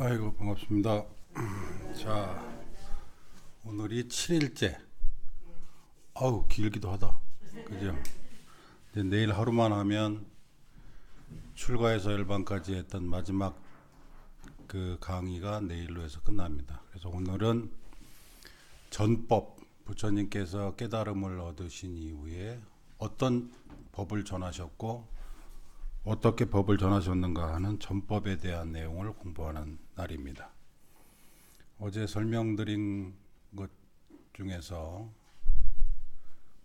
아이고 반갑습니다. 자, 오늘이 7일째. 아우 길기도 하다. 그죠? 이제 내일 하루만 하면 출가에서 열반까지 했던 마지막 그 강의가 내일로 해서 끝납니다. 그래서 오늘은 전법, 부처님께서 깨달음을 얻으신 이후에 어떤 법을 전하셨고 어떻게 법을 전하셨는가 하는 전법에 대한 내용을 공부하는 날입니다. 어제 설명드린 것 중에서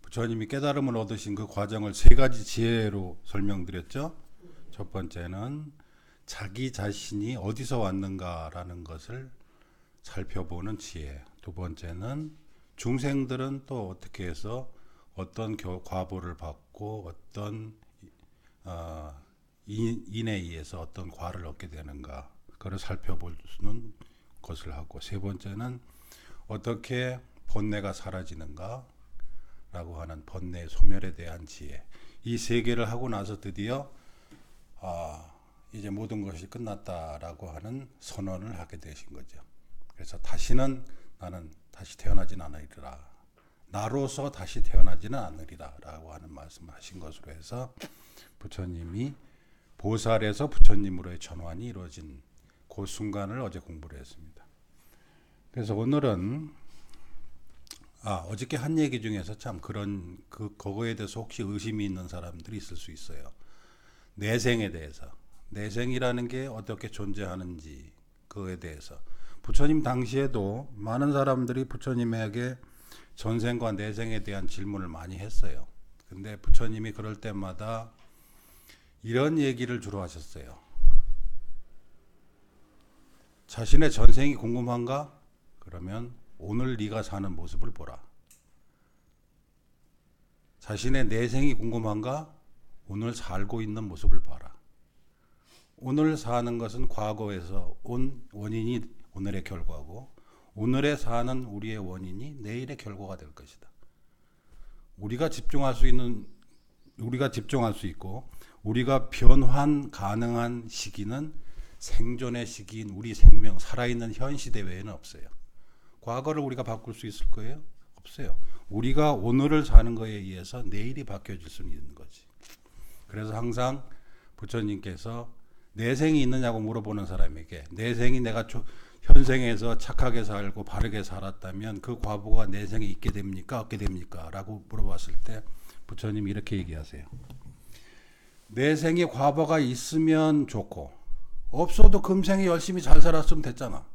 부처님이 깨달음을 얻으신 그 과정을 세 가지 지혜로 설명드렸죠. 첫 번째는 자기 자신이 어디서 왔는가라는 것을 살펴보는 지혜. 두 번째는 중생들은 또 어떻게 해서 어떤 과보를 받고 어떤 인에 의해서 어떤 과를 얻게 되는가 그걸 살펴보는 것을 하고, 세 번째는 어떻게 번뇌가 사라지는가 라고 하는 번뇌 소멸에 대한 지혜. 이 세 개를 하고 나서 드디어 이제 모든 것이 끝났다라고 하는 선언을 하게 되신 거죠. 그래서 다시는 나는 다시 태어나진 않으리라, 나로서 다시 태어나지는 않으리라 라고 하는 말씀을 하신 것으로 해서 부처님이 보살에서 부처님으로의 전환이 이루어진 그 순간을 어제 공부를 했습니다. 그래서 오늘은 어저께 한 얘기 중에서 참 그거에 대해서 혹시 의심이 있는 사람들이 있을 수 있어요. 내생에 대해서, 내생이라는 게 어떻게 존재하는지 그거에 대해서 부처님 당시에도 많은 사람들이 부처님에게 전생과 내생에 대한 질문을 많이 했어요. 근데 부처님이 그럴 때마다 이런 얘기를 주로 하셨어요. 자신의 전생이 궁금한가? 그러면 오늘 네가 사는 모습을 보라. 자신의 내생이 궁금한가? 오늘 살고 있는 모습을 봐라. 오늘 사는 것은 과거에서 온 원인이 오늘의 결과고, 오늘에 사는 우리의 원인이 내일의 결과가 될 것이다. 우리가 집중할 수 있고 우리가 변환 가능한 시기는 생존의 시기인 우리 생명, 살아있는 현 시대 외에는 없어요. 과거를 우리가 바꿀 수 있을 거예요? 없어요. 우리가 오늘을 사는 것에 의해서 내일이 바뀌어질 수는 있는 거지. 그래서 항상 부처님께서 내생이 있느냐고 물어보는 사람에게, 내생이 내가 현생에서 착하게 살고 바르게 살았다면 그 과보가 내생에 있게 됩니까? 없게 됩니까? 라고 물어봤을 때 부처님이 이렇게 얘기하세요. 내생에 과보가 있으면 좋고, 없어도 금생에 열심히 잘 살았으면 됐잖아.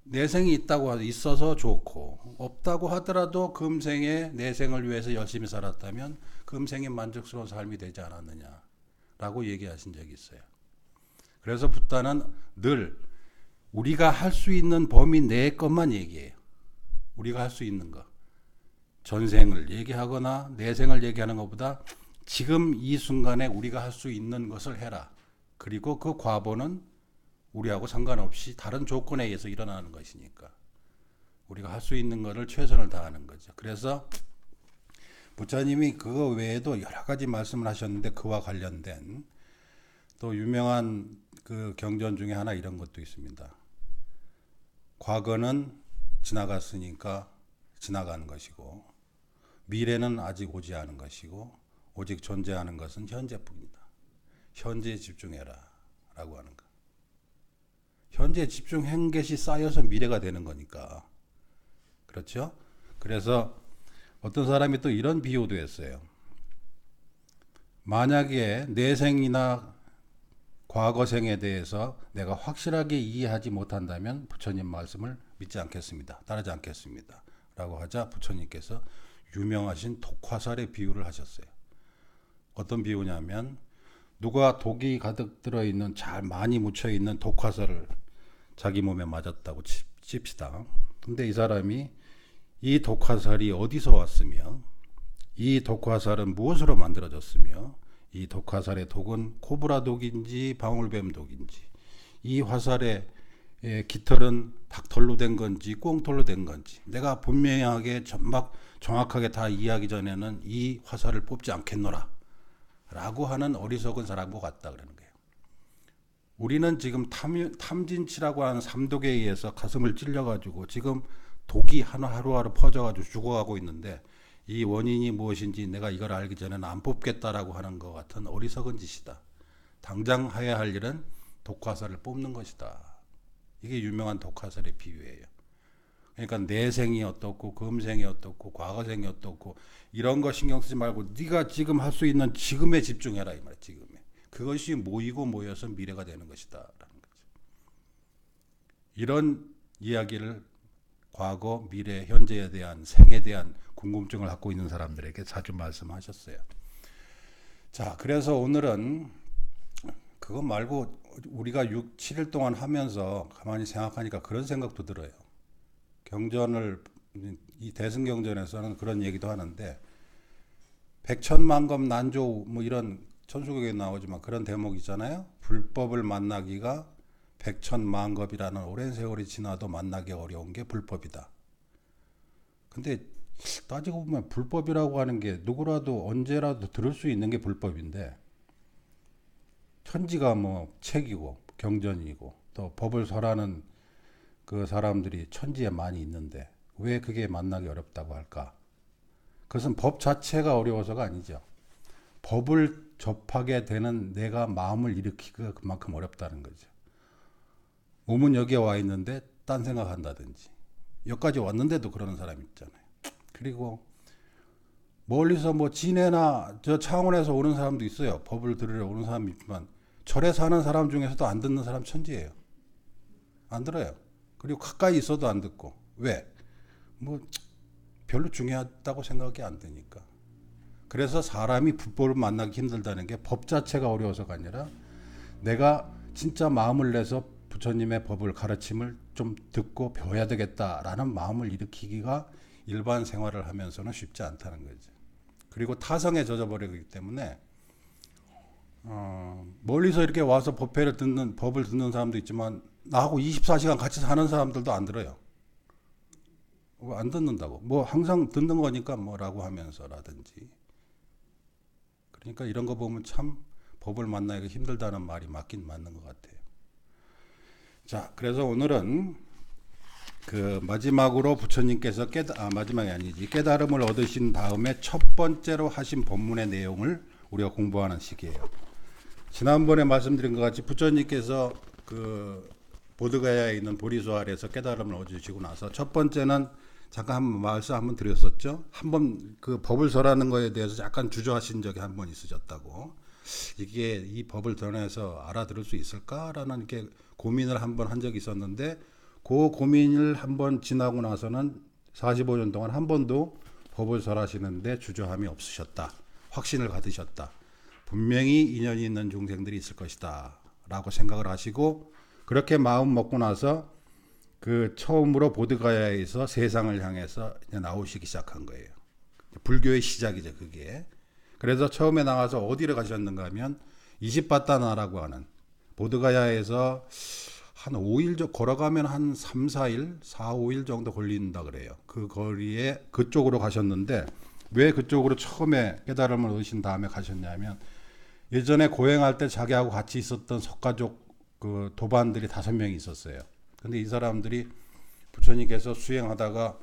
내생이 있어서 좋고, 없다고 하더라도 금생에 내생을 위해서 열심히 살았다면 금생에 만족스러운 삶이 되지 않았느냐 라고 얘기하신 적이 있어요. 그래서 붓다는 늘 우리가 할 수 있는 범위 내 것만 얘기해요. 우리가 할 수 있는 거, 전생을 얘기하거나 내생을 얘기하는 것보다 지금 이 순간에 우리가 할 수 있는 것을 해라. 그리고 그 과보는 우리하고 상관없이 다른 조건에 의해서 일어나는 것이니까 우리가 할 수 있는 것을 최선을 다하는 거죠. 그래서 부처님이 그거 외에도 여러 가지 말씀을 하셨는데, 그와 관련된 또 유명한 그 경전 중에 하나 이런 것도 있습니다. 과거는 지나갔으니까 지나간 것이고, 미래는 아직 오지 않은 것이고, 오직 존재하는 것은 현재뿐이다. 현재에 집중해라 라고 하는 거. 현재에 집중한 것이 쌓여서 미래가 되는 거니까. 그렇죠? 그래서 어떤 사람이 또 이런 비유도 했어요. 만약에 내생이나 과거생에 대해서 내가 확실하게 이해하지 못한다면 부처님 말씀을 믿지 않겠습니다. 따르지 않겠습니다. 라고 하자 부처님께서 유명하신 독화살의 비유를 하셨어요. 어떤 비유냐면, 누가 독이 가득 들어있는, 잘 많이 묻혀있는 독화살을 자기 몸에 맞았다고 칩시다. 근데 이 사람이 이 독화살이 어디서 왔으며, 이 독화살은 무엇으로 만들어졌으며, 이 독화살의 독은 코브라 독인지 방울뱀 독인지, 이 화살의 깃털은 닭털로 된 건지 꽁털로 된 건지 내가 분명하게 정확하게 다 이해하기 전에는 이 화살을 뽑지 않겠노라 라고 하는 어리석은 사람과 같다 그러는 거예요. 우리는 지금 탐진치라고 하는 삼독에 의해서 가슴을 찔려가지고 지금 독이 하루하루 퍼져가지고 죽어가고 있는데 이 원인이 무엇인지 내가 이걸 알기 전에는 안 뽑겠다라고 하는 것 같은 어리석은 짓이다. 당장 해야 할 일은 독화살을 뽑는 것이다. 이게 유명한 독화살의 비유예요. 그러니까 내생이 어떻고 금생이 어떻고 과거생이 어떻고 이런 거 신경 쓰지 말고 네가 지금 할 수 있는 지금에 집중해라 이 말이야. 지금에. 그것이 모이고 모여서 미래가 되는 것이다 라는 거죠. 이런 이야기를 과거, 미래, 현재에 대한 생에 대한 궁금증을 갖고 있는 사람들에게 자주 말씀하셨어요. 자, 그래서 오늘은 그거 말고 우리가 6, 7일 동안 하면서 가만히 생각하니까 그런 생각도 들어요. 경전을 이 대승경전에서는 그런 얘기도 하는데 백천만검 난조 뭐 이런 천수경에 나오지만 그런 대목 있잖아요. 불법을 만나기가 백천만겁이라는 오랜 세월이 지나도 만나기 어려운 게 불법이다. 근데 따지고 보면 불법이라고 하는 게 누구라도 언제라도 들을 수 있는 게 불법인데 천지가 뭐 책이고 경전이고 또 법을 설하는 그 사람들이 천지에 많이 있는데 왜 그게 만나기 어렵다고 할까? 그것은 법 자체가 어려워서가 아니죠. 법을 접하게 되는 내가 마음을 일으키기가 그만큼 어렵다는 거죠. 몸은 여기에 와 있는데 딴 생각한다든지 여기까지 왔는데도 그러는 사람이 있잖아요. 그리고 멀리서 뭐 진해나 저 창원에서 오는 사람도 있어요. 법을 들으러 오는 사람이 있지만 절에 사는 사람 중에서도 안 듣는 사람 천지예요. 안 들어요. 그리고 가까이 있어도 안 듣고. 왜? 뭐 별로 중요하다고 생각이 안 드니까. 그래서 사람이 불법을 만나기 힘들다는 게 법 자체가 어려워서가 아니라 내가 진짜 마음을 내서 부처님의 법을 가르침을 좀 듣고 배워야 되겠다라는 마음을 일으키기가 일반 생활을 하면서는 쉽지 않다는 거죠. 그리고 타성에 젖어버리기 때문에 멀리서 이렇게 와서 법을 듣는 사람도 있지만 나하고 24시간 같이 사는 사람들도 안 들어요. 안 듣는다고. 뭐 항상 듣는 거니까 뭐라고 하면서라든지. 그러니까 이런 거 보면 참 법을 만나기가 힘들다는 말이 맞긴 맞는 것 같아요. 자, 그래서 오늘은 그 마지막으로 부처님께서 마지막이 아니지 깨달음을 얻으신 다음에 첫 번째로 하신 법문의 내용을 우리가 공부하는 시기예요. 지난번에 말씀드린 것 같이 부처님께서 그 보드가야에 있는 보리수 아래에서 깨달음을 얻으시고 나서 첫 번째는 잠깐 말씀 한번 드렸었죠. 한번 그 법을 설하는 거에 대해서 약간 주저하신 적이 한 번 있으셨다고. 이게 이 법을 전해서 알아들을 수 있을까라는 이렇게 고민을 한 번 한 적이 있었는데 그 고민을 한 번 지나고 나서는 45년 동안 한 번도 법을 설하시는데 주저함이 없으셨다. 확신을 가지셨다. 분명히 인연이 있는 중생들이 있을 것이다 라고 생각을 하시고 그렇게 마음 먹고 나서 그 처음으로 보드가야에서 세상을 향해서 이제 나오시기 시작한 거예요. 불교의 시작이죠, 그게. 그래서 처음에 나가서 어디를 가셨는가 하면 이십바다나라고 하는 보드가야에서 한 5일 걸어가면 한 3, 4일, 4, 5일 정도 걸린다 그래요. 그 거리에 그쪽으로 가셨는데 왜 그쪽으로 처음에 깨달음을 얻으신 다음에 가셨냐면 예전에 고행할 때 자기하고 같이 있었던 석가족 그 도반들이 5명이 있었어요. 근데 이 사람들이 부처님께서 수행하다가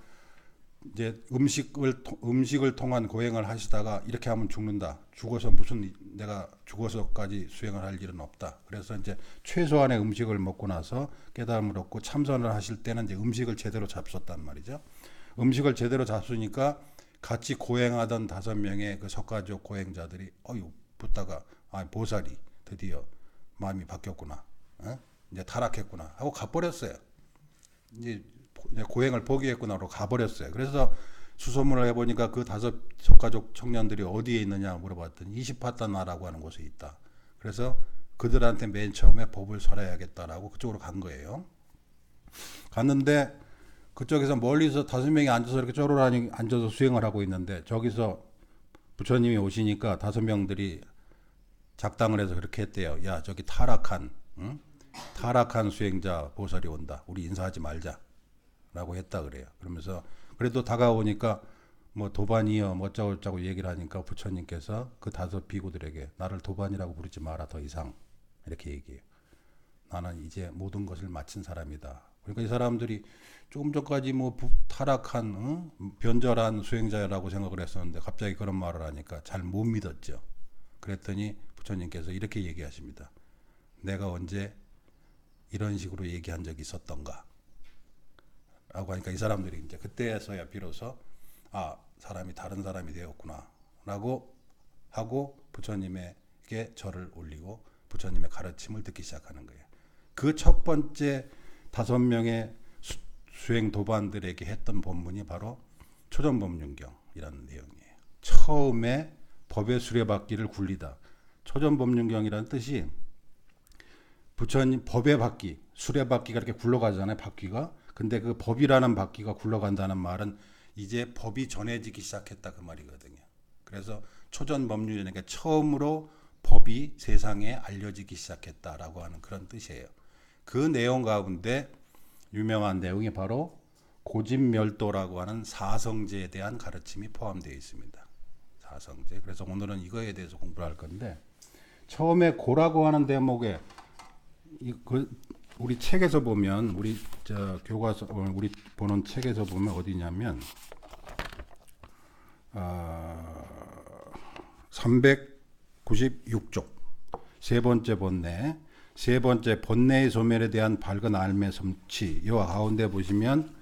이제 음식을 통한 고행을 하시다가 이렇게 하면 죽는다. 죽어서 무슨 내가 죽어서까지 수행을 할 일은 없다. 그래서 이제 최소한의 음식을 먹고 나서 깨달음을 얻고 참선을 하실 때는 이제 음식을 제대로 잡섰단 말이죠. 음식을 제대로 잡수니까 같이 고행하던 5명의 그 석가족 고행자들이 붙다가 보살이 드디어 마음이 바뀌었구나. 이제 타락했구나 하고 가버렸어요. 이제 고행을 포기했구나 하고 가버렸어요. 그래서 수소문을 해보니까 그 5 석가족 청년들이 어디에 있느냐 물어봤더니 이십바다나라고 하는 곳에 있다. 그래서 그들한테 맨 처음에 법을 설해야겠다라고 그쪽으로 간 거예요. 갔는데 그쪽에서 멀리서 5명이 앉아서 이렇게 쪼르르 앉아서 수행을 하고 있는데 저기서 부처님이 오시니까 5명들이 작당을 해서 그렇게 했대요. 야, 저기 타락한 수행자 보살이 온다. 우리 인사하지 말자. 라고 했다 그래요. 그러면서 그래도 다가오니까 뭐 도반이여 뭐 어쩌고 얘기를 하니까 부처님께서 그 5 비구들에게 나를 도반이라고 부르지 마라 더 이상 이렇게 얘기해요. 나는 이제 모든 것을 마친 사람이다. 그러니까 이 사람들이 조금 전까지 뭐 타락한 변절한 수행자라고 생각을 했었는데 갑자기 그런 말을 하니까 잘 못 믿었죠. 그랬더니 부처님께서 이렇게 얘기하십니다. 내가 언제 이런 식으로 얘기한 적이 있었던가? 라고 하니까 이 사람들이 이제 그때서야 비로소 사람이 다른 사람이 되었구나 라고 하고 부처님에게 절을 올리고 부처님의 가르침을 듣기 시작하는 거예요. 그 첫 번째 5명의 수행 도반들에게 했던 법문이 바로 초전법륜경이라는 내용이에요. 처음에 법의 수레바퀴를 굴리다. 초전법륜경이라는 뜻이 부처님 법의 바퀴, 수레바퀴가 이렇게 굴러가잖아요. 바퀴가. 근데 그 법이라는 바퀴가 굴러간다는 말은 이제 법이 전해지기 시작했다 그 말이거든요. 그래서 초전법륜이니까 처음으로 법이 세상에 알려지기 시작했다라고 하는 그런 뜻이에요. 그 내용 가운데 유명한 내용이 바로 고집멸도라고 하는 사성제에 대한 가르침이 포함되어 있습니다. 사성제. 그래서 오늘은 이거에 대해서 공부를 할 건데 처음에 고라고 하는 대목에 우리 책에서 보면 우리 교과서 우리 보는 책에서 보면 어디냐면 396쪽 세 번째 본내 세 번째 본내의 소멸에 대한 밝은 알매 성취 이 가운데 보시면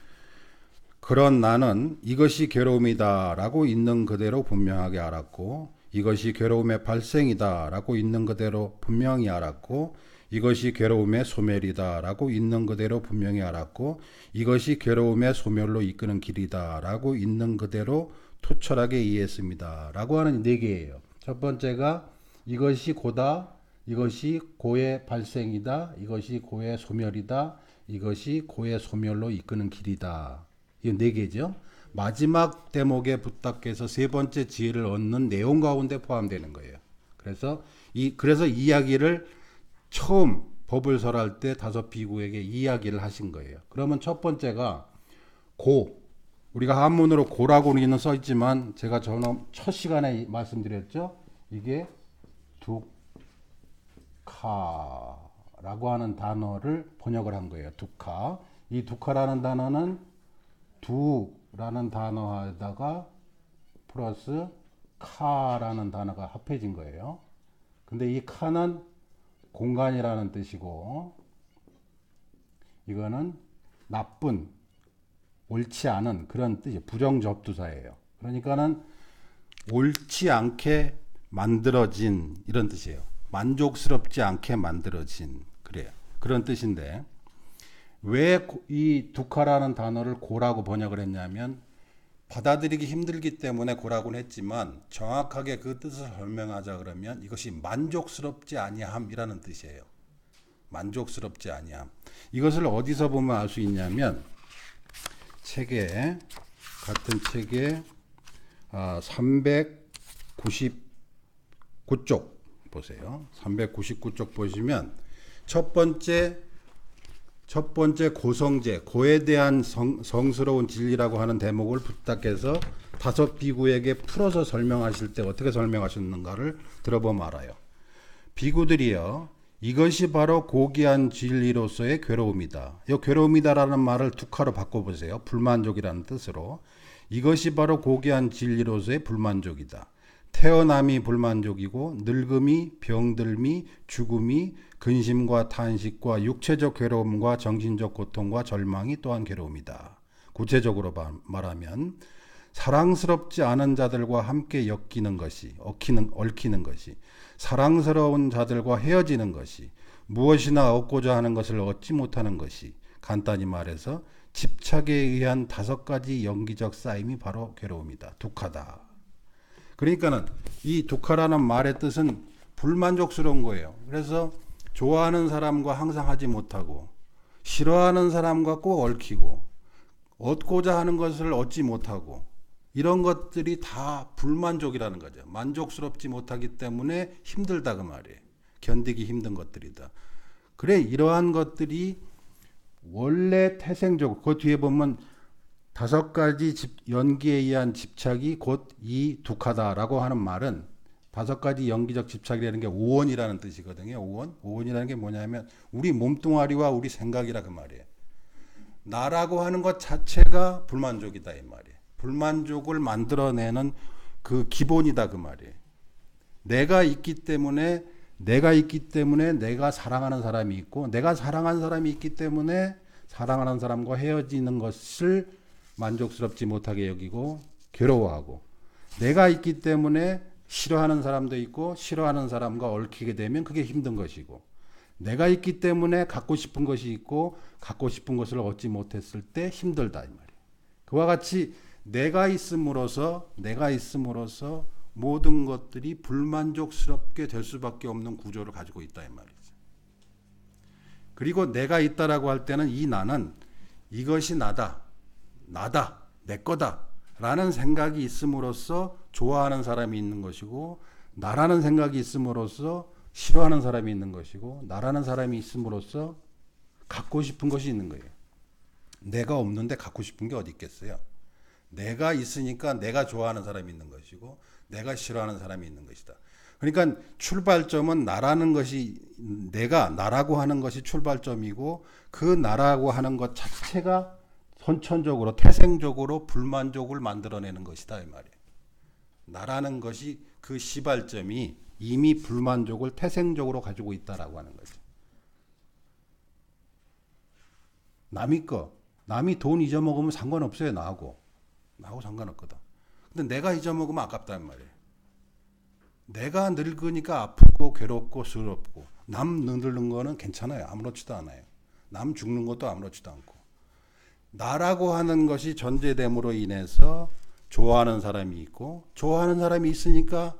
그런 나는 이것이 괴로움이다 라고 있는 그대로 분명하게 알았고 이것이 괴로움의 발생이다 라고 있는 그대로 분명히 알았고 이것이 괴로움의 소멸이다 라고 있는 그대로 분명히 알았고 이것이 괴로움의 소멸로 이끄는 길이다 라고 있는 그대로 투철하게 이해했습니다 라고 하는 4개예요. 첫 번째가 이것이 고다, 이것이 고의 발생이다, 이것이 고의 소멸이다, 이것이 고의 소멸로 이끄는 길이다. 이 4개죠. 마지막 대목에 부탁해서 세 번째 지혜를 얻는 내용 가운데 포함되는 거예요. 그래서 이 이야기를 처음 법을 설할 때 5 비구에게 이야기를 하신 거예요. 그러면 첫 번째가 고. 우리가 한문으로 고라고 우리는 써 있지만 제가 저는 첫 시간에 말씀드렸죠. 이게 두카라고 하는 단어를 번역을 한 거예요. 두카. 이 두카라는 단어는 두라는 단어에다가 플러스 카라는 단어가 합해진 거예요. 근데 이 카는 공간이라는 뜻이고 이거는 나쁜, 옳지 않은 그런 뜻이에요. 부정접두사예요. 그러니까는 옳지 않게 만들어진 이런 뜻이에요. 만족스럽지 않게 만들어진 그래요. 그런 뜻인데 왜 이 두카라는 단어를 고라고 번역을 했냐면 받아들이기 힘들기 때문에 고라고는 했지만 정확하게 그 뜻을 설명하자 그러면 이것이 만족스럽지 아니함이라는 뜻이에요. 만족스럽지 아니함. 이것을 어디서 보면 알 수 있냐면 같은 책에 399쪽 보세요. 399쪽 보시면 첫 번째 고성제, 고에 대한 성스러운 진리라고 하는 대목을 부탁해서 5 비구에게 풀어서 설명하실 때 어떻게 설명하셨는가를 들어보면 알아요. 비구들이여, 이것이 바로 고귀한 진리로서의 괴로움이다. 이 괴로움이다라는 말을 두카로 바꿔보세요. 불만족이라는 뜻으로. 이것이 바로 고귀한 진리로서의 불만족이다. 태어남이 불만족이고 늙음이, 병들미, 죽음이, 근심과 탄식과 육체적 괴로움과 정신적 고통과 절망이 또한 괴로움이다. 구체적으로 말하면 사랑스럽지 않은 자들과 함께 엮이는 것이, 얽히는 것이, 사랑스러운 자들과 헤어지는 것이, 무엇이나 얻고자 하는 것을 얻지 못하는 것이, 간단히 말해서 집착에 의한 5가지 연기적 쌓임이 바로 괴로움이다. 두카다. 그러니까는 이 두카라는 말의 뜻은 불만족스러운 거예요. 그래서 좋아하는 사람과 항상 하지 못하고 싫어하는 사람과 꼭 얽히고 얻고자 하는 것을 얻지 못하고 이런 것들이 다 불만족이라는 거죠. 만족스럽지 못하기 때문에 힘들다 그 말이에요. 견디기 힘든 것들이다. 그래 이러한 것들이 원래 태생적으로 그 뒤에 보면 5가지 연기에 의한 집착이 곧 이 두카다라고 하는 말은 5가지 영기적 집착이라는 게 오원이라는 뜻이거든요. 오원. 오원이라는 게 뭐냐면 우리 몸뚱아리와 우리 생각이라 그 말이에요. 나라고 하는 것 자체가 불만족이다 이 말이에요. 불만족을 만들어내는 그 기본이다 그 말이에요. 내가 있기 때문에 내가 사랑하는 사람이 있고 내가 사랑하는 사람이 있기 때문에 사랑하는 사람과 헤어지는 것을 만족스럽지 못하게 여기고 괴로워하고 내가 있기 때문에 싫어하는 사람도 있고 싫어하는 사람과 얽히게 되면 그게 힘든 것이고 내가 있기 때문에 갖고 싶은 것이 있고 갖고 싶은 것을 얻지 못했을 때 힘들다 이 말이에요. 그와 같이 내가 있음으로써 모든 것들이 불만족스럽게 될 수밖에 없는 구조를 가지고 있다 이 말이죠. 그리고 내가 있다라고 할 때는 이 나는 이것이 나다, 내 거다 라는 생각이 있음으로써 좋아하는 사람이 있는 것이고 나라는 생각이 있음으로써 싫어하는 사람이 있는 것이고 나라는 사람이 있음으로써 갖고 싶은 것이 있는 거예요. 내가 없는데 갖고 싶은 게 어디 있겠어요? 내가 있으니까 내가 좋아하는 사람이 있는 것이고 내가 싫어하는 사람이 있는 것이다. 그러니까 출발점은 나라는 것이 나라고 하는 것이 출발점이고 그 나라고 하는 것 자체가 선천적으로 태생적으로 불만족을 만들어내는 것이다 이 말이에요. 나라는 것이 그 시발점이 이미 불만족을 태생적으로 가지고 있다라고 하는 거죠. 남이 돈 잊어먹으면 상관없어요. 나하고 상관없거든. 근데 내가 잊어먹으면 아깝단 말이에요. 내가 늙으니까 아프고 괴롭고 스럽고 남 늙는 거는 괜찮아요. 아무렇지도 않아요. 남 죽는 것도 아무렇지도 않고 나라고 하는 것이 전제됨으로 인해서 좋아하는 사람이 있고 좋아하는 사람이 있으니까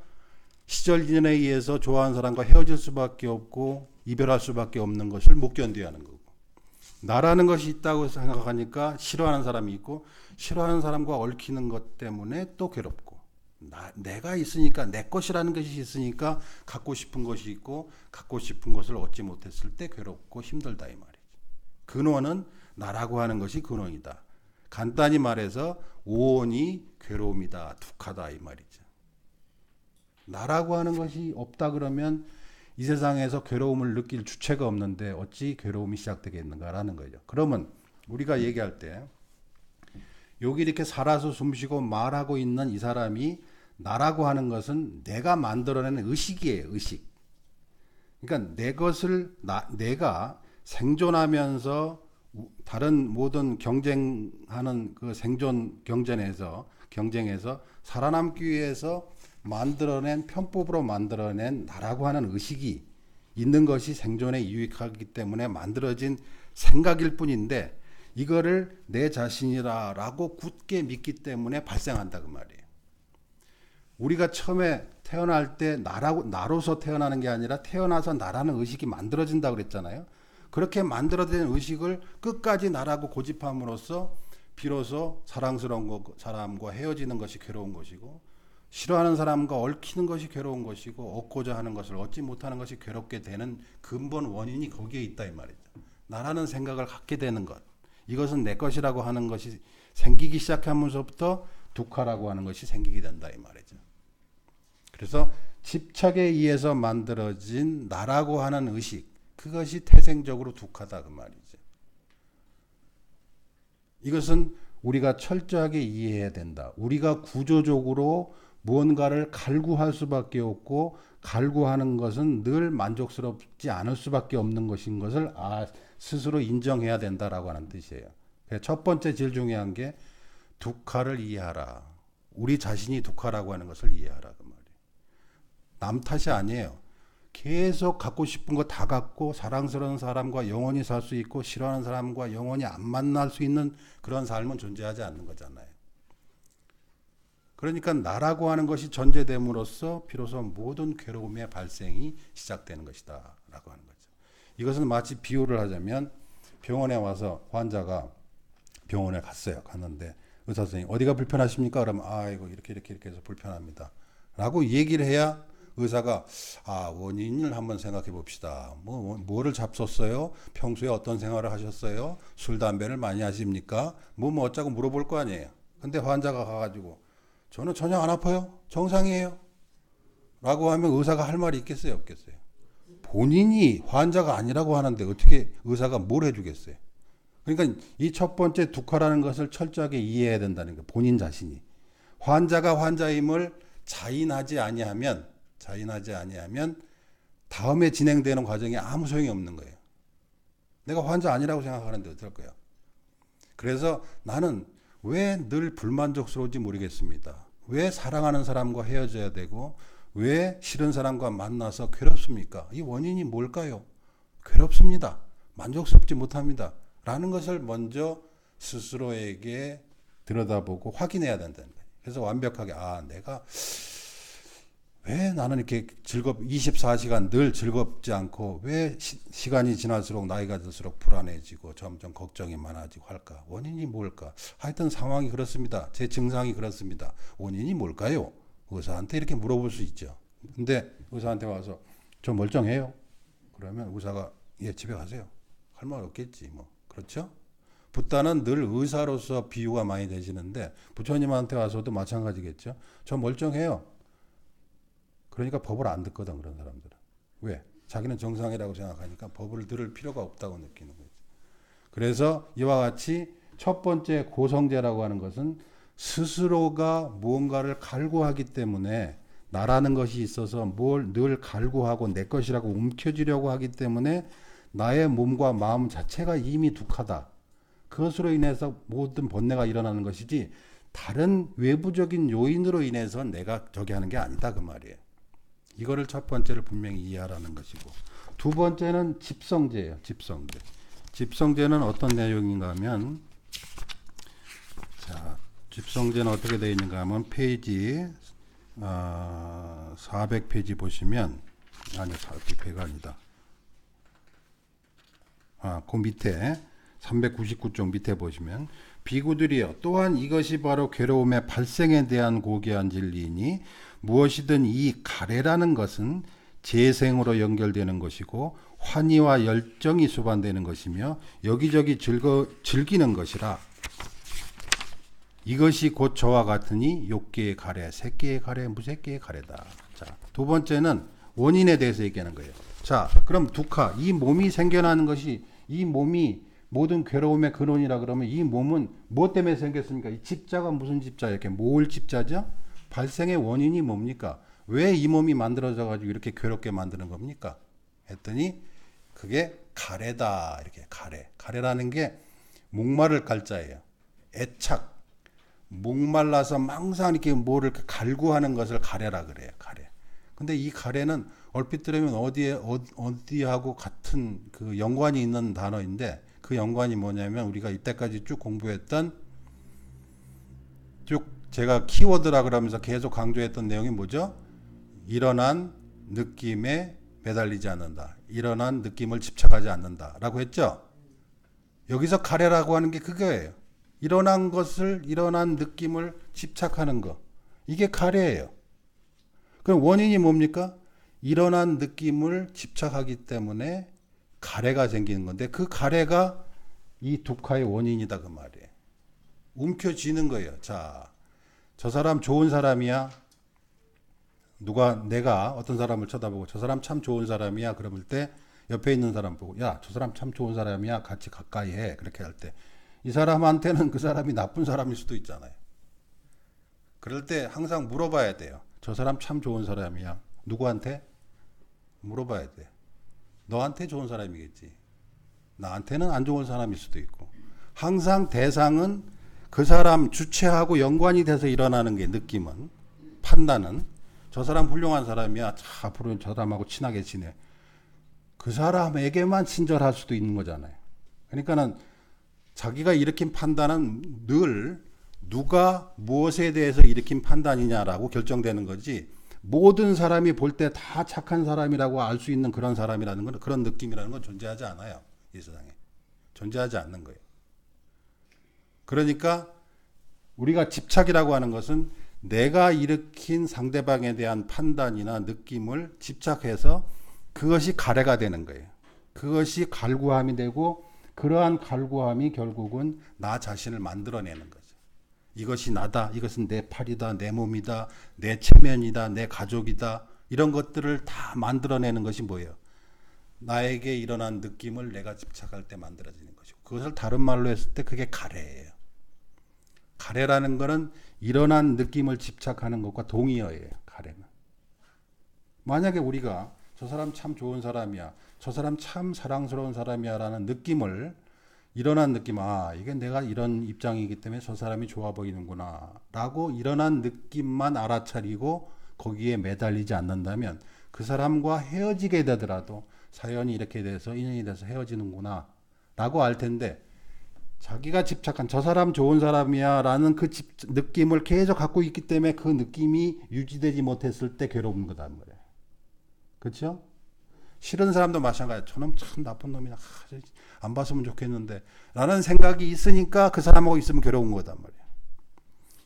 시절 인연에 의해서 좋아하는 사람과 헤어질 수밖에 없고 이별할 수밖에 없는 것을 못 견뎌야 하는 거고 나라는 것이 있다고 생각하니까 싫어하는 사람이 있고 싫어하는 사람과 얽히는 것 때문에 또 괴롭고 내가 있으니까 내 것이라는 것이 있으니까 갖고 싶은 것이 있고 갖고 싶은 것을 얻지 못했을 때 괴롭고 힘들다 이 말이지. 근원은 나라고 하는 것이 근원이다. 간단히 말해서 오원이 괴로움이다, 두카다 이 말이죠. 나라고 하는 것이 없다 그러면 이 세상에서 괴로움을 느낄 주체가 없는데 어찌 괴로움이 시작되겠는가라는 거죠. 그러면 우리가 얘기할 때 여기 이렇게 살아서 숨쉬고 말하고 있는 이 사람이 나라고 하는 것은 내가 만들어낸 의식이에요. 의식. 그러니까 내 것을 내가 생존하면서 다른 모든 경쟁하는 그 생존 경쟁에서 살아남기 위해서 편법으로 만들어낸 나라고 하는 의식이 있는 것이 생존에 유익하기 때문에 만들어진 생각일 뿐인데 이거를 내 자신이라고 굳게 믿기 때문에 발생한다 그 말이에요. 우리가 처음에 태어날 때 나로서 태어나는 게 아니라 태어나서 나라는 의식이 만들어진다 그랬잖아요. 그렇게 만들어진 의식을 끝까지 나라고 고집함으로써 비로소 사랑스러운 사람과 헤어지는 것이 괴로운 것이고 싫어하는 사람과 얽히는 것이 괴로운 것이고 얻고자 하는 것을 얻지 못하는 것이 괴롭게 되는 근본 원인이 거기에 있다 이 말이죠. 나라는 생각을 갖게 되는 것. 이것은 내 것이라고 하는 것이 생기기 시작하면서부터 두카라고 하는 것이 생기게 된다 이 말이죠. 그래서 집착에 의해서 만들어진 나라고 하는 의식, 그것이 태생적으로 두카다 그 말이죠. 이것은 우리가 철저하게 이해해야 된다. 우리가 구조적으로 무언가를 갈구할 수밖에 없고 갈구하는 것은 늘 만족스럽지 않을 수밖에 없는 것인 것을 스스로 인정해야 된다라고 하는 뜻이에요. 첫 번째 제일 중요한 게 두카를 이해하라. 우리 자신이 두카라고 하는 것을 이해하라 그 말이에요. 남 탓이 아니에요. 계속 갖고 싶은 거 다 갖고 사랑스러운 사람과 영원히 살 수 있고 싫어하는 사람과 영원히 안 만날 수 있는 그런 삶은 존재하지 않는 거잖아요. 그러니까 나라고 하는 것이 전제됨으로써 비로소 모든 괴로움의 발생이 시작되는 것이다 라고 하는 거죠. 이것은 마치 비유를 하자면 병원에 와서 환자가 병원에 갔는데 의사 선생님 어디가 불편하십니까? 그러면 이거 이렇게 해서 불편합니다 라고 얘기를 해야 의사가 원인을 한번 생각해 봅시다. 뭐를 잡섰어요? 평소에 어떤 생활을 하셨어요? 술, 담배를 많이 하십니까? 어쩌고 물어볼 거 아니에요. 근데 환자가 가가지고 저는 전혀 안 아파요. 정상이에요. 라고 하면 의사가 할 말이 있겠어요, 없겠어요? 본인이 환자가 아니라고 하는데 어떻게 의사가 뭘 해주겠어요? 그러니까 이 첫 번째 독하라는 것을 철저하게 이해해야 된다는 거예요. 본인 자신이. 환자가 환자임을 자인하지 아니하면 다음에 진행되는 과정에 아무 소용이 없는 거예요. 내가 환자 아니라고 생각하는데 어떨 거야? 그래서 나는 왜 늘 불만족스러운지 모르겠습니다. 왜 사랑하는 사람과 헤어져야 되고 왜 싫은 사람과 만나서 괴롭습니까? 이 원인이 뭘까요? 괴롭습니다. 만족스럽지 못합니다. 라는 것을 먼저 스스로에게 들여다보고 확인해야 된다는 거예요. 그래서 완벽하게 내가 왜 나는 이렇게 24시간 늘 즐겁지 않고 왜 시간이 지날수록 나이가 들수록 불안해지고 점점 걱정이 많아지고 할까? 원인이 뭘까? 하여튼 상황이 그렇습니다. 제 증상이 그렇습니다. 원인이 뭘까요? 의사한테 이렇게 물어볼 수 있죠. 근데 의사한테 와서 저 멀쩡해요? 그러면 의사가 집에 가세요. 할 말 없겠지 뭐. 그렇죠? 붓다는 늘 의사로서 비유가 많이 되시는데 부처님한테 와서도 마찬가지겠죠. 저 멀쩡해요. 그러니까 법을 안 듣거든 그런 사람들은. 왜? 자기는 정상이라고 생각하니까 법을 들을 필요가 없다고 느끼는 거죠. 그래서 이와 같이 첫 번째 고성제라고 하는 것은 스스로가 무언가를 갈구하기 때문에 나라는 것이 있어서 뭘 늘 갈구하고 내 것이라고 움켜쥐려고 하기 때문에 나의 몸과 마음 자체가 이미 독하다. 그것으로 인해서 모든 번뇌가 일어나는 것이지 다른 외부적인 요인으로 인해서 내가 저기 하는 게 아니다 그 말이에요. 이거를 첫 번째를 분명히 이해하라는 것이고 두 번째는 집성제예요. 집성제. 집성제는 어떤 내용인가 하면 자, 집성제는 어떻게 되어 있는가 하면 페이지 400페이지 보시면 400페이지가 아니다. 그 밑에 399쪽 밑에 보시면 비구들이여 또한 이것이 바로 괴로움의 발생에 대한 고귀한 진리이니 무엇이든 이 가래라는 것은 재생으로 연결되는 것이고 환희와 열정이 수반되는 것이며 여기저기 즐기는 것이라 이것이 곧 저와 같으니 욕계의 가래, 색계의 가래, 무색계의 가래다. 자, 두 번째는 원인에 대해서 얘기하는 거예요. 자, 그럼 두카, 이 몸이 생겨나는 것이 이 몸이 모든 괴로움의 근원이라 그러면 이 몸은 무엇 때문에 생겼습니까? 이 집자가 무슨 집자? 이렇게 모을 집자죠? 발생의 원인이 뭡니까? 왜 이 몸이 만들어져 가지고 이렇게 괴롭게 만드는 겁니까? 했더니 그게 가래다. 이렇게 가래. 가래라는 게 목마를 갈자예요. 애착. 목말라서 항상 이렇게 뭐를 갈구하는 것을 가래라 그래요. 가래. 근데 이 가래는 얼핏 들으면 어디하고 같은 그 연관이 있는 단어인데 그 연관이 뭐냐면 우리가 이때까지 쭉 공부했던 쭉 제가 키워드라 그러면서 계속 강조했던 내용이 뭐죠? 일어난 느낌에 매달리지 않는다. 일어난 느낌을 집착하지 않는다. 라고 했죠? 여기서 가래라고 하는 게 그거예요. 일어난 느낌을 집착하는 거. 이게 가래예요. 그럼 원인이 뭡니까? 일어난 느낌을 집착하기 때문에 가래가 생기는 건데 그 가래가 이 독화의 원인이다 그 말이에요. 움켜쥐는 거예요. 자, 저 사람 좋은 사람이야. 내가 어떤 사람을 쳐다보고 저 사람 참 좋은 사람이야. 그럴 때 옆에 있는 사람 보고 야, 저 사람 참 좋은 사람이야. 같이 가까이 해. 그렇게 할 때 이 사람한테는 그 사람이 나쁜 사람일 수도 있잖아요. 그럴 때 항상 물어봐야 돼요. 저 사람 참 좋은 사람이야. 누구한테? 물어봐야 돼. 너한테 좋은 사람이겠지. 나한테는 안 좋은 사람일 수도 있고. 항상 대상은 그 사람 주체하고 연관이 돼서 일어나는 게 느낌은, 판단은 저 사람 훌륭한 사람이야. 자, 앞으로 저 사람하고 친하게 지내. 그 사람에게만 친절할 수도 있는 거잖아요. 그러니까는 자기가 일으킨 판단은 늘 누가 무엇에 대해서 일으킨 판단이냐라고 결정되는 거지 모든 사람이 볼 때 다 착한 사람이라고 알 수 있는 그런 사람이라는 건 그런 느낌이라는 건 존재하지 않아요. 이 세상에. 존재하지 않는 거예요. 그러니까 우리가 집착이라고 하는 것은 내가 일으킨 상대방에 대한 판단이나 느낌을 집착해서 그것이 가래가 되는 거예요. 그것이 갈구함이 되고 그러한 갈구함이 결국은 나 자신을 만들어내는 거죠. 이것이 나다. 이것은 내 팔이다. 내 몸이다. 내 체면이다. 내 가족이다. 이런 것들을 다 만들어내는 것이 뭐예요? 나에게 일어난 느낌을 내가 집착할 때 만들어지는 것이고, 그것을 다른 말로 했을 때 그게 가래예요. 가래라는 거는 일어난 느낌을 집착하는 것과 동의어예요. 가래는. 만약에 우리가 저 사람 참 좋은 사람이야, 저 사람 참 사랑스러운 사람이야 라는 느낌을, 일어난 느낌, 아 이게 내가 이런 입장이기 때문에 저 사람이 좋아 보이는구나 라고 일어난 느낌만 알아차리고 거기에 매달리지 않는다면 그 사람과 헤어지게 되더라도 사연이 이렇게 돼서 인연이 돼서 헤어지는구나 라고 알 텐데, 자기가 집착한 저 사람 좋은 사람이야 라는 그 느낌을 계속 갖고 있기 때문에 그 느낌이 유지되지 못했을 때 괴로운 거단 말이에요. 그렇죠? 싫은 사람도 마찬가지야. 저놈 참 나쁜 놈이다. 안 봤으면 좋겠는데 라는 생각이 있으니까 그 사람하고 있으면 괴로운 거단 말이야.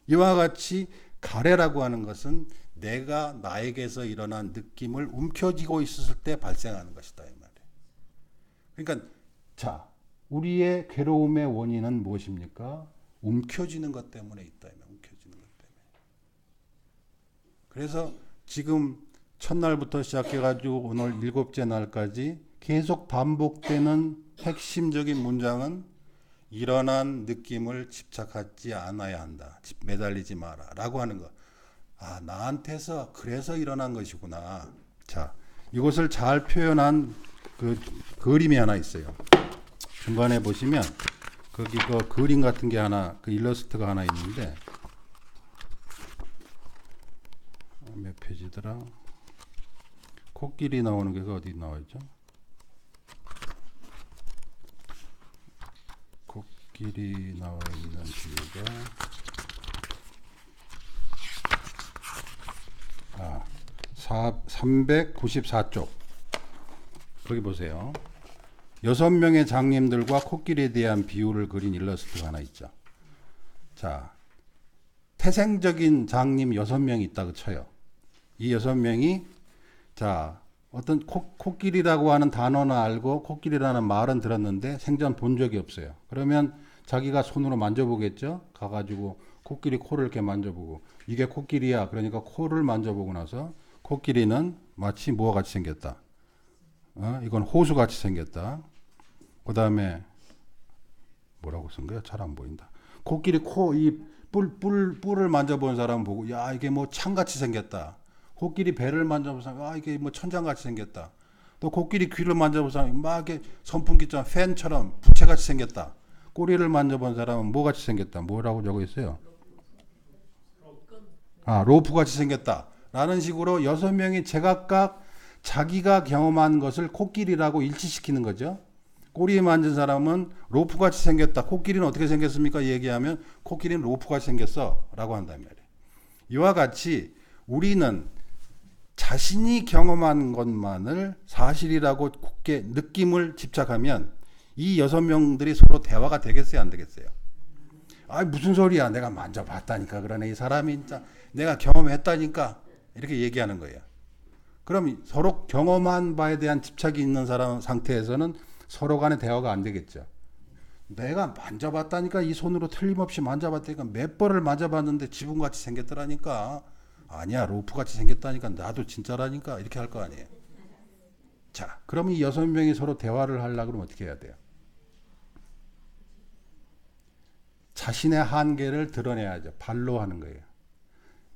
이와 같이 가래라고 하는 것은 내가 나에게서 일어난 느낌을 움켜쥐고 있었을 때 발생하는 것이다 이 말이에요. 그러니까 자, 우리의 괴로움의 원인은 무엇입니까? 움켜쥐는 것 때문에 있다. 움켜쥐는 것 때문에. 그래서 지금 첫날부터 시작해가지고 오늘 7째 날까지 계속 반복되는 핵심적인 문장은 일어난 느낌을 집착하지 않아야 한다. 매달리지 마라. 라고 하는 거. 아, 나한테서 그래서 일어난 것이구나. 자, 이것을 잘 표현한 그 그림이 하나 있어요. 중간에 보시면 거기 그 그림 같은 게 하나, 그 일러스트가 하나 있는데 몇 페이지더라? 코끼리 나오는 게 어디 나와있죠? 코끼리 나와 있는 비유가 394쪽. 거기 보세요. 6명의 장님들과 코끼리에 대한 비유를 그린 일러스트가 하나 있죠. 자, 태생적인 장님 6명이 있다고 쳐요. 이 6명이 자, 어떤 코끼리라고 하는 단어는 알고 코끼리라는 말은 들었는데 생전 본 적이 없어요. 그러면 자기가 손으로 만져보겠죠. 가가지고 코끼리 코를 이렇게 만져보고 이게 코끼리야. 그러니까 코를 만져보고 나서 코끼리는 마치 뭐와 같이 생겼다. 이건 호수같이 생겼다. 그 다음에 뭐라고 쓴 거야? 잘 안 보인다. 코끼리 코, 이 뿔을 만져본 사람 보고 야 이게 뭐 창같이 생겼다. 코끼리 배를 만져본 사람 아 이게 뭐 천장같이 생겼다. 또 코끼리 귀를 만져본 사람 막 이렇게 선풍기처럼 팬처럼 부채같이 생겼다. 꼬리를 만져본 사람은 뭐같이 생겼다. 뭐라고 적어 있어요? 아 로프같이 생겼다. 라는 식으로 6명이 제각각 자기가 경험한 것을 코끼리라고 일치시키는 거죠. 꼬리에 만진 사람은 로프같이 생겼다. 코끼리는 어떻게 생겼습니까? 얘기하면 코끼리는 로프같이 생겼어 라고 한단 말이에요. 이와 같이 우리는 자신이 경험한 것만을 사실이라고 굳게 느낌을 집착하면 이 6명들이 서로 대화가 되겠어요? 안 되겠어요? 아 무슨 소리야. 내가 만져봤다니까. 그러네. 이 사람이 진짜 내가 경험했다니까. 이렇게 얘기하는 거예요. 그럼 서로 경험한 바에 대한 집착이 있는 사람 상태에서는 서로 간의 대화가 안 되겠죠. 내가 만져봤다니까. 이 손으로 틀림없이 만져봤다니까. 몇 번을 만져봤는데 지붕같이 생겼더라니까. 아니야 로프같이 생겼다니까. 나도 진짜라니까. 이렇게 할 거 아니에요. 자, 그럼 이 6명이 서로 대화를 하려고 그러면 어떻게 해야 돼요? 자신의 한계를 드러내야죠. 발로 하는 거예요.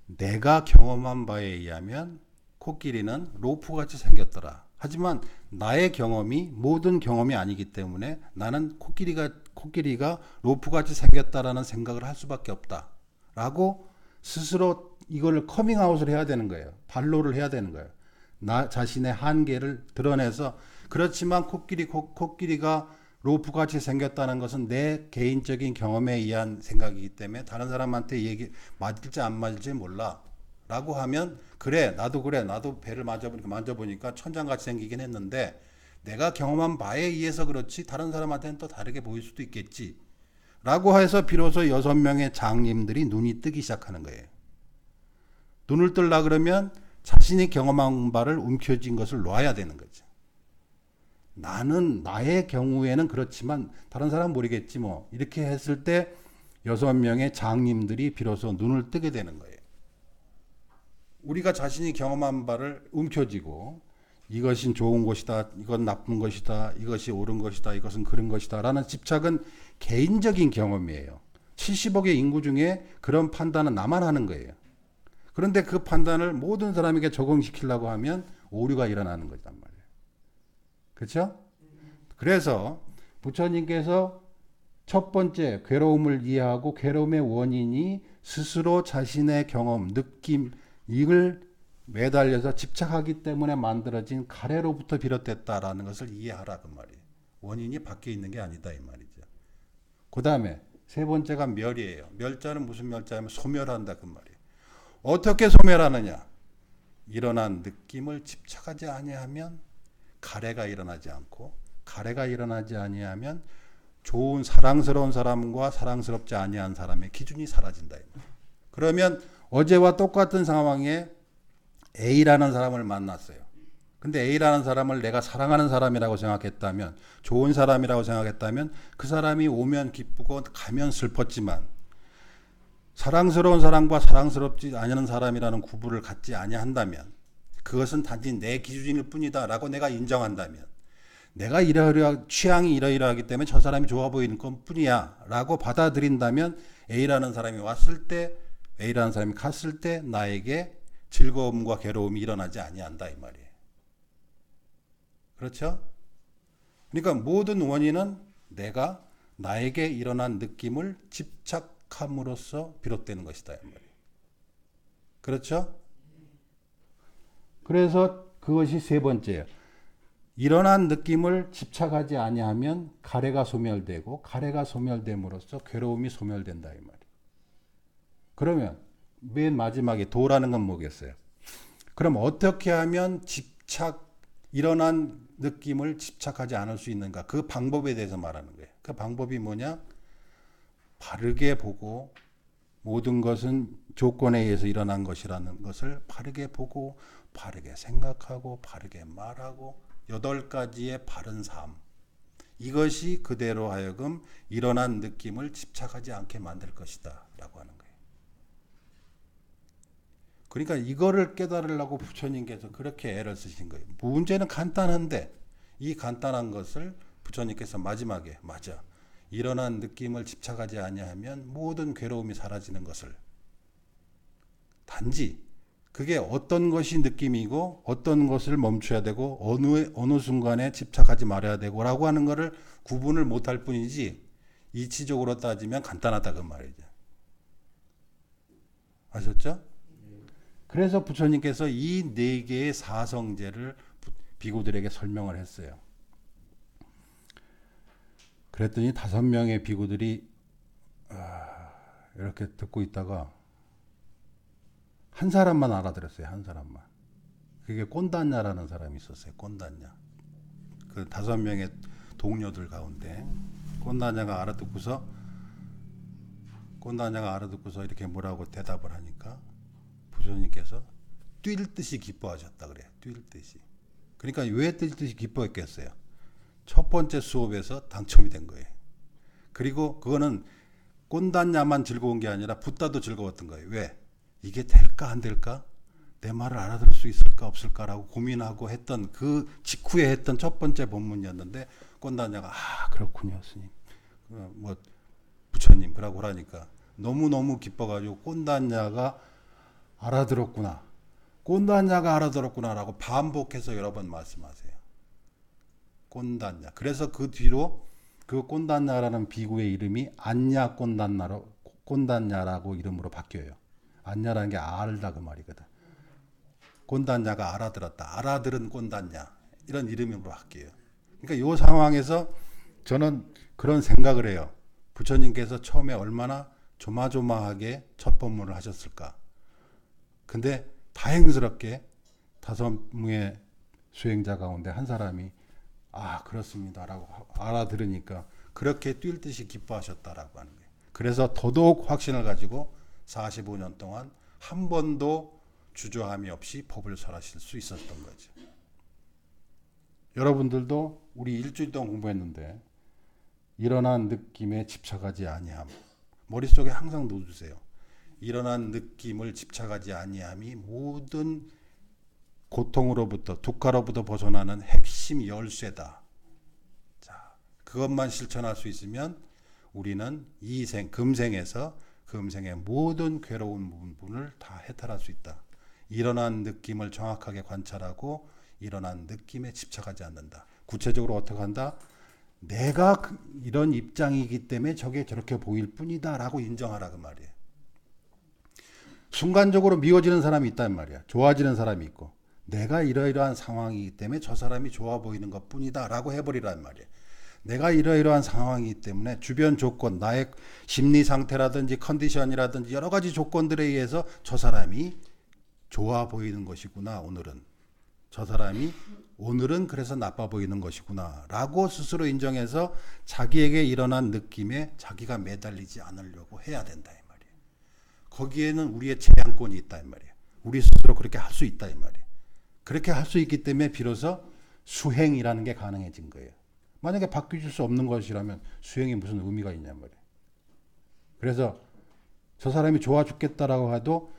내가 경험한 바에 의하면 코끼리는 로프같이 생겼더라. 하지만 나의 경험이 모든 경험이 아니기 때문에 나는 코끼리가 로프같이 생겼다라는 생각을 할 수밖에 없다. 라고 스스로 이걸 커밍아웃을 해야 되는 거예요. 반로를 해야 되는 거예요. 나 자신의 한계를 드러내서 그렇지만 코끼리가 로프같이 생겼다는 것은 내 개인적인 경험에 의한 생각이기 때문에 다른 사람한테 맞을지 안 맞을지 몰라 라고 하면 그래 나도 배를 만져보니까 천장같이 생기긴 했는데 내가 경험한 바에 의해서 그렇지 다른 사람한테는 또 다르게 보일 수도 있겠지 라고 해서 비로소 6명의 장님들이 눈이 뜨기 시작하는 거예요. 눈을 뜰라 그러면 자신이 경험한 바를 움켜쥔 것을 놔야 되는 거죠. 나는 나의 경우에는 그렇지만 다른 사람은 모르겠지 뭐 이렇게 했을 때 6명의 장님들이 비로소 눈을 뜨게 되는 거예요. 우리가 자신이 경험한 바를 움켜쥐고 이것이 좋은 것이다, 이건 나쁜 것이다, 이것이 옳은 것이다, 이것은 그런 것이다 라는 집착은 개인적인 경험이에요. 70억의 인구 중에 그런 판단은 나만 하는 거예요. 그런데 그 판단을 모든 사람에게 적용시키려고 하면 오류가 일어나는 거단 말이에요. 그렇죠? 그래서 부처님께서 첫 번째 괴로움을 이해하고 괴로움의 원인이 스스로 자신의 경험, 느낌 이걸 매달려서 집착하기 때문에 만들어진 가래로부터 비롯됐다라는 것을 이해하라 그 말이에요. 원인이 밖에 있는 게 아니다 이 말이죠. 그 다음에 세 번째가 멸이에요. 멸자는 무슨 멸자냐면 소멸한다 그 말이에요. 어떻게 소멸하느냐? 일어난 느낌을 집착하지 아니하면 가래가 일어나지 않고 가래가 일어나지 아니하면 좋은 사랑스러운 사람과 사랑스럽지 아니한 사람의 기준이 사라진다. 그러면 어제와 똑같은 상황에 A라는 사람을 만났어요. 근데 A라는 사람을 내가 사랑하는 사람이라고 생각했다면, 좋은 사람이라고 생각했다면 그 사람이 오면 기쁘고 가면 슬펐지만 사랑스러운 사람과 사랑스럽지 않은 사람이라는 구분을 갖지 아니한다면 그것은 단지 내 기준일 뿐이다라고 내가 인정한다면 내가 취향이 이러이러하기 때문에 저 사람이 좋아 보이는 것 뿐이야 라고 받아들인다면 A라는 사람이 왔을 때 A라는 사람이 갔을 때 나에게 즐거움과 괴로움이 일어나지 아니한다 이 말이에요. 그렇죠? 그러니까 모든 원인은 내가 나에게 일어난 느낌을 집착함으로써 비롯되는 것이다 이 말이에요. 그렇죠? 그래서 그것이 세 번째예요. 일어난 느낌을 집착하지 아니하면 가래가 소멸되고 가래가 소멸됨으로써 괴로움이 소멸된다 이 말이에요. 그러면 맨 마지막에 도라는 건 뭐겠어요? 그럼 어떻게 하면 일어난 느낌을 집착하지 않을 수 있는가? 그 방법에 대해서 말하는 거예요. 그 방법이 뭐냐? 바르게 보고 모든 것은 조건에 의해서 일어난 것이라는 것을 바르게 보고 바르게 생각하고 바르게 말하고 8가지의 바른 삶. 이것이 그대로 하여금 일어난 느낌을 집착하지 않게 만들 것이다 라고 하는 거예요. 그러니까 이거를 깨달으려고 부처님께서 그렇게 애를 쓰신 거예요. 문제는 간단한데 이 간단한 것을 부처님께서 마지막에 맞아. 일어난 느낌을 집착하지 아니하면 모든 괴로움이 사라지는 것을 단지 그게 어떤 것이 느낌이고 어떤 것을 멈춰야 되고 어느 순간에 집착하지 말아야 되고 라고 하는 것을 구분을 못할 뿐이지 이치적으로 따지면 간단하다 그 말이죠. 아셨죠? 그래서 부처님께서 이 4개의 사성제를 비구들에게 설명을 했어요. 그랬더니 5명의 비구들이 이렇게 듣고 있다가 한 사람만 알아들었어요. 한 사람만. 그게 꼰단냐라는 사람이 있었어요. 꼰단냐. 그 5명의 동료들 가운데 꼰단냐가 알아듣고서 이렇게 뭐라고 대답을 하니까 부처님께서 뛸 듯이 기뻐하셨다 그래요. 뛸 듯이. 그러니까 왜 뛸 듯이 기뻐했겠어요? 첫 번째 수업에서 당첨이 된 거예요. 그리고 그거는 꼰단냐만 즐거운 게 아니라 붓다도 즐거웠던 거예요. 왜? 이게 될까 안 될까? 내 말을 알아들을 수 있을까 없을까라고 고민하고 했던 그 직후에 했던 첫 번째 본문이었는데 꼰단냐가 그렇군요 스님. 뭐 부처님 그러고 그러니까 너무너무 기뻐가지고 꼰단냐가 알아들었구나라고 반복해서 여러 번 말씀하세요. 꼰단냐. 그래서 그 뒤로 그 꼰단냐라는 비구의 이름이 안냐 꼰단냐라고 이름으로 바뀌어요. 안냐라는 게 알다 그 말이거든. 꼰단냐가 알아들었다. 알아들은 꼰단냐. 이런 이름으로 바뀌어요. 그러니까 이 상황에서 저는 그런 생각을 해요. 부처님께서 처음에 얼마나 조마조마하게 첫 법문을 하셨을까. 근데 다행스럽게 5명의 수행자 가운데 한 사람이 그렇습니다라고 알아들으니까 그렇게 뛸 듯이 기뻐하셨다라고 하는 거예요. 그래서 더더욱 확신을 가지고 45년 동안 한 번도 주저함이 없이 법을 설하실 수 있었던 거죠. 여러분들도 우리 일주일 동안 공부했는데 일어난 느낌에 집착하지 아니함. 머릿속에 항상 넣어주세요. 일어난 느낌을 집착하지 아니함이 모든 고통으로부터 두카로부터 벗어나는 핵심 열쇠다. 자, 그것만 실천할 수 있으면 우리는 금생에서 금생의 모든 괴로운 부분을 다 해탈할 수 있다. 일어난 느낌을 정확하게 관찰하고 일어난 느낌에 집착하지 않는다. 구체적으로 어떻게 한다? 내가 이런 입장이기 때문에 저게 저렇게 보일 뿐이다 라고 인정하라 그 말이에요. 순간적으로 미워지는 사람이 있단 말이야. 좋아지는 사람이 있고 내가 이러이러한 상황이기 때문에 저 사람이 좋아 보이는 것 뿐이다 라고 해버리란 말이에요. 내가 이러이러한 상황이기 때문에 주변 조건, 나의 심리 상태라든지 컨디션이라든지 여러 가지 조건들에 의해서 저 사람이 좋아 보이는 것이구나. 저 사람이 오늘은 그래서 나빠 보이는 것이구나 라고 스스로 인정해서 자기에게 일어난 느낌에 자기가 매달리지 않으려고 해야 된다 이 말이에요. 거기에는 우리의 제한권이 있다 이 말이에요. 우리 스스로 그렇게 할 수 있다 이 말이에요. 그렇게 할 수 있기 때문에 비로소 수행이라는 게 가능해진 거예요. 만약에 바뀌어줄 수 없는 것이라면 수행이 무슨 의미가 있냐 말이에요. 그래서 저 사람이 좋아 죽겠다라고 해도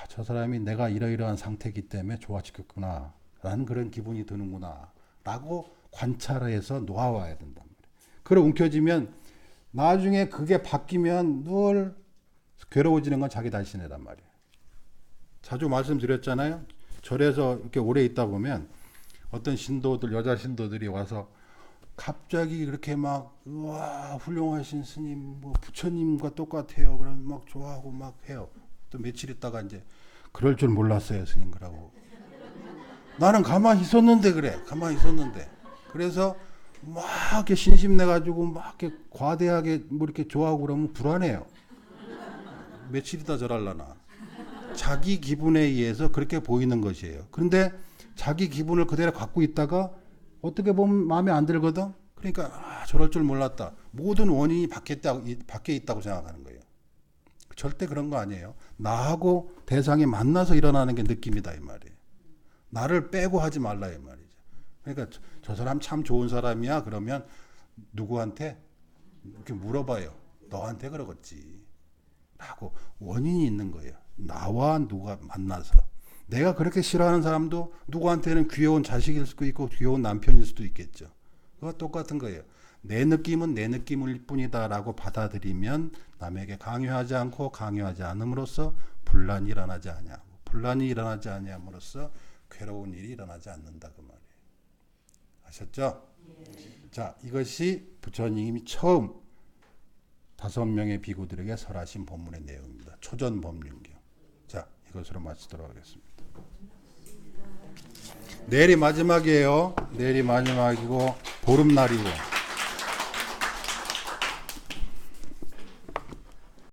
저 사람이 내가 이러이러한 상태이기 때문에 좋아 죽겠구나 라는 그런 기분이 드는구나 라고 관찰해서 놓아와야 된단 말이에요. 그걸 움켜쥐면 나중에 그게 바뀌면 늘 괴로워지는 건 자기 자신이란 말이에요. 자주 말씀드렸잖아요. 절에서 이렇게 오래 있다 보면 어떤 신도들, 여자 신도들이 와서 갑자기 그렇게 막 우와 훌륭하신 스님, 뭐 부처님과 똑같아요. 그럼 막 좋아하고 막 해요. 또 며칠 있다가 이제 그럴 줄 몰랐어요, 스님 그러고. 나는 가만히 있었는데 그래. 가만히 있었는데. 그래서 막 이렇게 신심내가지고 막 이렇게 과대하게 뭐 이렇게 좋아하고 그러면 불안해요. 며칠 있다 절할라나. 자기 기분에 의해서 그렇게 보이는 것이에요. 그런데 자기 기분을 그대로 갖고 있다가 어떻게 보면 마음에 안 들거든. 그러니까 저럴 줄 몰랐다. 모든 원인이 밖에 있다고 생각하는 거예요. 절대 그런 거 아니에요. 나하고 대상이 만나서 일어나는 게 느낌이다 이 말이에요. 나를 빼고 하지 말라 이 말이죠. 그러니까 저 사람 참 좋은 사람이야 그러면 누구한테 이렇게 물어봐요. 너한테 그러겠지 라고 원인이 있는 거예요. 나와 누가 만나서. 내가 그렇게 싫어하는 사람도 누구한테는 귀여운 자식일 수도 있고 귀여운 남편일 수도 있겠죠. 그거 똑같은 거예요. 내 느낌은 내 느낌일 뿐이다 라고 받아들이면 남에게 강요하지 않고 강요하지 않음으로써 분란이 일어나지 아니하고 분란이 일어나지 아니함으로써 괴로운 일이 일어나지 않는다 그 말이에요. 아셨죠? 자, 이것이 부처님이 처음 5명의 비구들에게 설하신 법문의 내용입니다. 초전법륜경. 자, 이것으로 마치도록 하겠습니다. 내일이 마지막이에요. 내일이 마지막이고 보름날이고